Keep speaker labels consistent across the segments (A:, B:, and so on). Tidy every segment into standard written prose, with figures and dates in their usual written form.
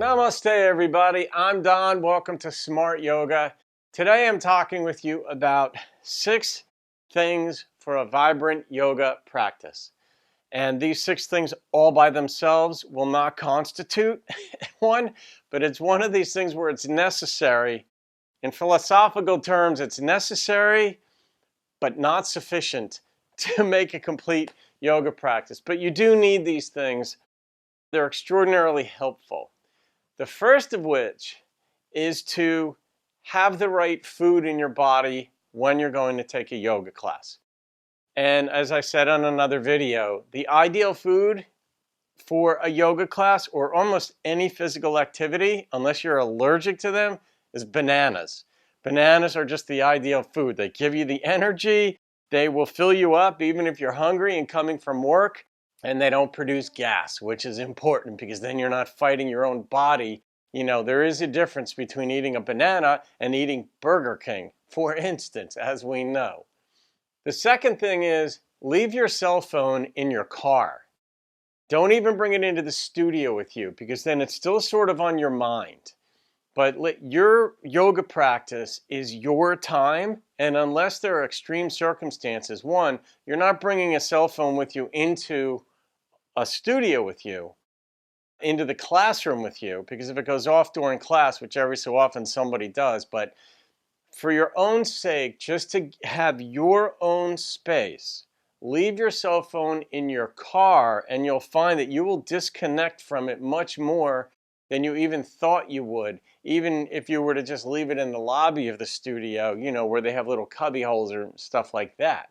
A: Namaste everybody, I'm Don. Welcome to Smart Yoga. Today I'm talking with you about 6 things for a vibrant yoga practice. And these 6 things all by themselves will not constitute one, but it's one of these things where it's necessary. In philosophical terms, it's necessary but not sufficient to make a complete yoga practice. But you do need these things. They're extraordinarily helpful. The first of which is to have the right food in your body when you're going to take a yoga class. And as I said on another video, the ideal food for a yoga class or almost any physical activity, unless you're allergic to them, is bananas. Bananas are just the ideal food. They give you the energy, they will fill you up even if you're hungry and coming from work. And they don't produce gas, which is important because then you're not fighting your own body. You know, there is a difference between eating a banana and eating Burger King, for instance, as we know. The second thing is leave your cell phone in your car. Don't even bring it into the studio with you because then it's still sort of on your mind. But your yoga practice is your time, and unless there are extreme circumstances, one, you're not bringing a cell phone with you into a studio with you, into the classroom with you, because if it goes off during class, which every so often somebody does, but for your own sake, just to have your own space, leave your cell phone in your car and you'll find that you will disconnect from it much more than you even thought you would, even if you were to just leave it in the lobby of the studio, you know, where they have little cubby holes or stuff like that.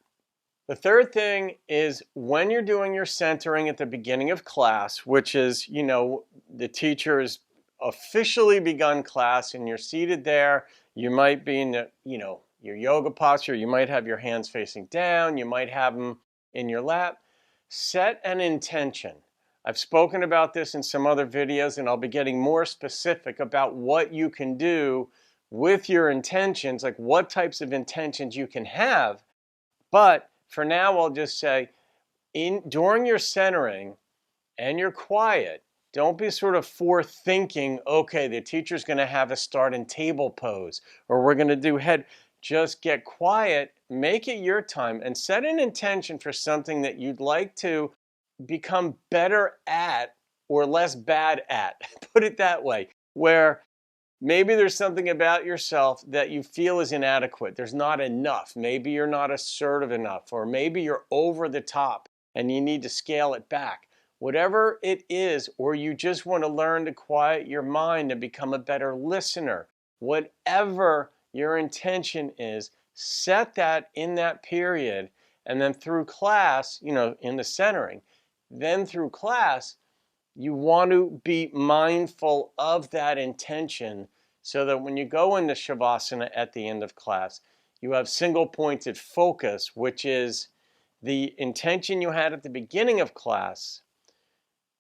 A: The third thing is when you're doing your centering at the beginning of class, which is, you know, the teacher has officially begun class and you're seated there, you might be in the, you know, your yoga posture, you might have your hands facing down, you might have them in your lap. Set an intention. I've spoken about this in some other videos and I'll be getting more specific about what you can do with your intentions, like what types of intentions you can have. But for now, I'll just say, during your centering and your quiet, don't be sort of forethinking, okay, the teacher's going to have us start in table pose, or we're going to do head. Just get quiet, make it your time, and set an intention for something that you'd like to become better at or less bad at. Put it that way, where maybe there's something about yourself that you feel is inadequate. There's not enough. Maybe you're not assertive enough, or maybe you're over the top and you need to scale it back. Whatever it is, or you just want to learn to quiet your mind and become a better listener, whatever your intention is, set that in that period, and then through class, you know, in the centering, then through class, you want to be mindful of that intention so that when you go into Shavasana at the end of class, you have single pointed focus, which is the intention you had at the beginning of class.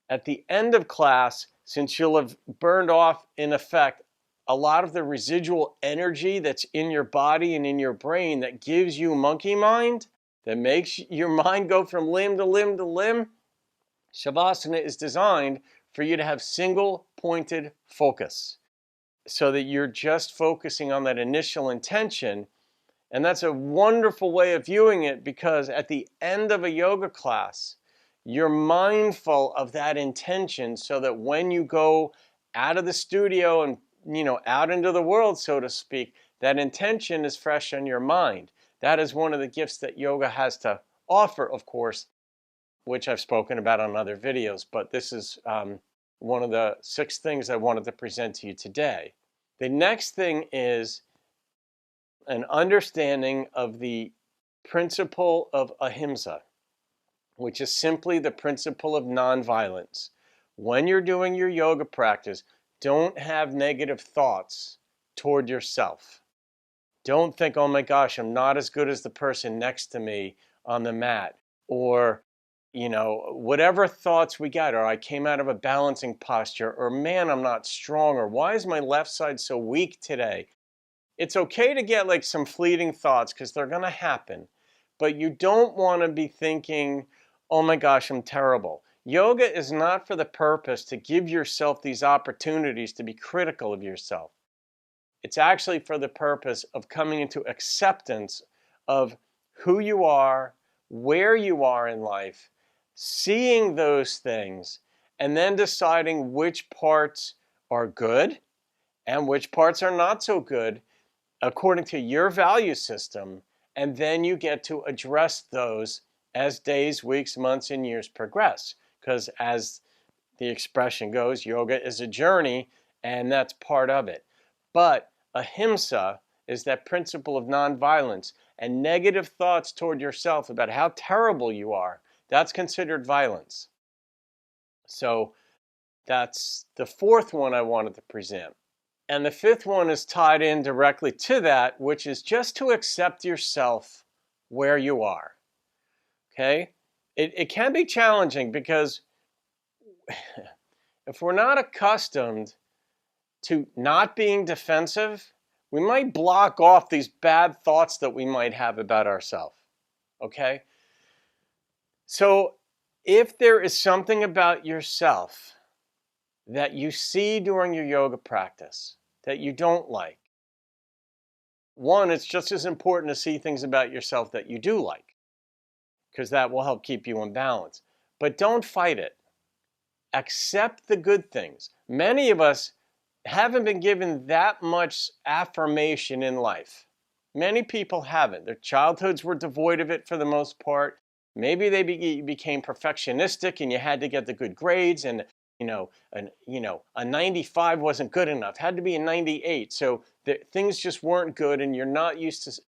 A: At the end of class, since you'll have burned off, in effect, a lot of the residual energy that's in your body and in your brain that gives you monkey mind, that makes your mind go from limb to limb to limb, Shavasana is designed for you to have single pointed focus so that you're just focusing on that initial intention. And that's a wonderful way of viewing it because at the end of a yoga class, you're mindful of that intention so that when you go out of the studio and, you know, out into the world, so to speak, that intention is fresh on your mind. That is one of the gifts that yoga has to offer, of course, which I've spoken about on other videos, but this is one of the 6 things I wanted to present to you today. The next thing is an understanding of the principle of ahimsa, which is simply the principle of nonviolence. When you're doing your yoga practice, don't have negative thoughts toward yourself. Don't think, oh my gosh, I'm not as good as the person next to me on the mat, or you know, whatever thoughts we get, or I came out of a balancing posture, or man, I'm not strong, or why is my left side so weak today? It's okay to get like some fleeting thoughts because they're going to happen, but you don't want to be thinking, oh my gosh, I'm terrible. Yoga is not for the purpose to give yourself these opportunities to be critical of yourself. It's actually for the purpose of coming into acceptance of who you are, where you are in life, seeing those things, and then deciding which parts are good and which parts are not so good according to your value system. And then you get to address those as days, weeks, months, and years progress. Because as the expression goes, yoga is a journey, and that's part of it. But ahimsa is that principle of nonviolence, and negative thoughts toward yourself about how terrible you are, that's considered violence. So that's the fourth one I wanted to present. And the fifth one is tied in directly to that, which is just to accept yourself where you are. Okay? It can be challenging because if we're not accustomed to not being defensive, we might block off these bad thoughts that we might have about ourselves. Okay? So if there is something about yourself that you see during your yoga practice that you don't like, one, it's just as important to see things about yourself that you do like, because that will help keep you in balance. But don't fight it. Accept the good things. Many of us haven't been given that much affirmation in life. Many people haven't. Their childhoods were devoid of it for the most part. Maybe they became perfectionistic and you had to get the good grades, and a 95 wasn't good enough. Had to be a 98. So things just weren't good and you're not used to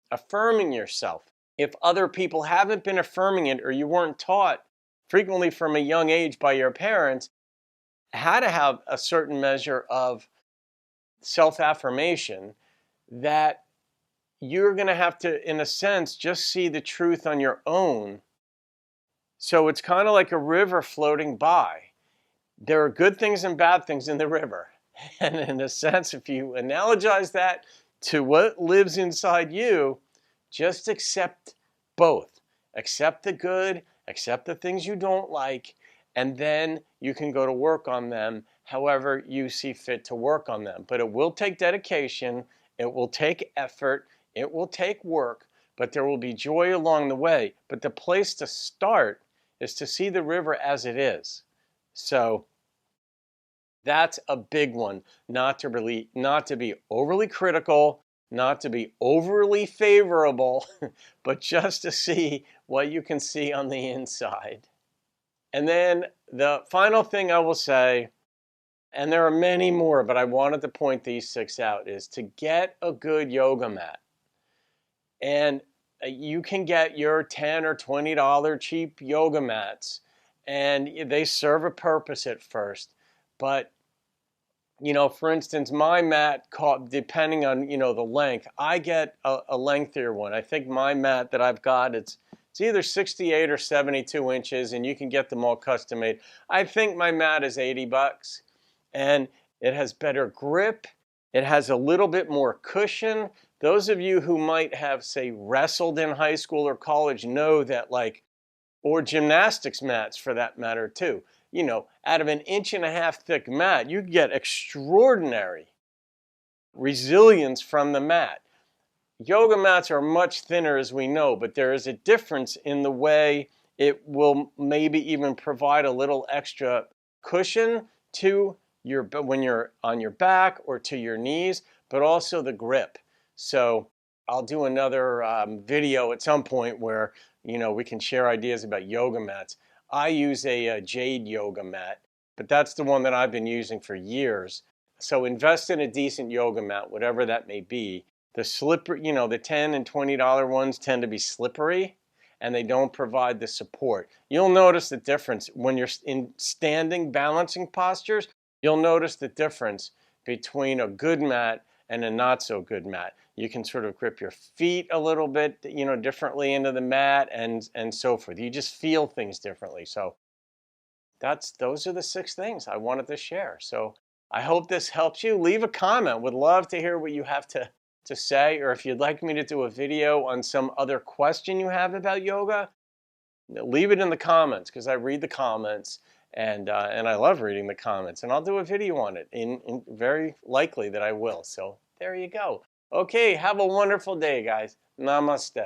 A: affirming yourself. If other people haven't been affirming it, or you weren't taught frequently from a young age by your parents how to have a certain measure of self-affirmation, that you're going to have to, in a sense, just see the truth on your own. So it's kind of like a river floating by. There are good things and bad things in the river. And in a sense, if you analogize that to what lives inside you, just accept both. Accept the good, accept the things you don't like, and then you can go to work on them however you see fit to work on them. But it will take dedication, it will take effort, it will take work, but there will be joy along the way. But the place to start is to see the river as it is. So that's a big one, not to be overly critical, not to be overly favorable, but just to see what you can see on the inside. And then the final thing I will say, and there are many more, but I wanted to point these 6 out, is to get a good yoga mat. And you can get your $10 or $20 cheap yoga mats, and they serve a purpose at first. But for instance, my mat, depending on, the length, I get a lengthier one. I think my mat that I've got, it's either 68 or 72 inches, and you can get them all custom made. I think my mat is $80, and it has better grip. It has a little bit more cushion. Those of you who might have, say, wrestled in high school or college know that, or gymnastics mats for that matter too. Out of 1.5 inch thick mat, you get extraordinary resilience from the mat. Yoga mats are much thinner, as we know, but there is a difference in the way it will maybe even provide a little extra cushion to when you're on your back or to your knees, but also the grip. So I'll do another video at some point where we can share ideas about yoga mats. I use a jade yoga mat, but that's the one that I've been using for years. So invest in a decent yoga mat, whatever that may be. The slippery, the $10 and $20 ones tend to be slippery, and they don't provide the support. You'll notice the difference when you're in standing balancing postures. You'll notice the difference between a good mat and a not so good mat. You can sort of grip your feet a little bit, differently into the mat, and so forth. You just feel things differently. So those are the 6 things I wanted to share. So I hope this helps you. Leave a comment. Would love to hear what you have to say, or if you'd like me to do a video on some other question you have about yoga, leave it in the comments because I read the comments and I love reading the comments, and I'll do a video on it. In very likely that I will. So there you go. Okay, have a wonderful day, guys. Namaste.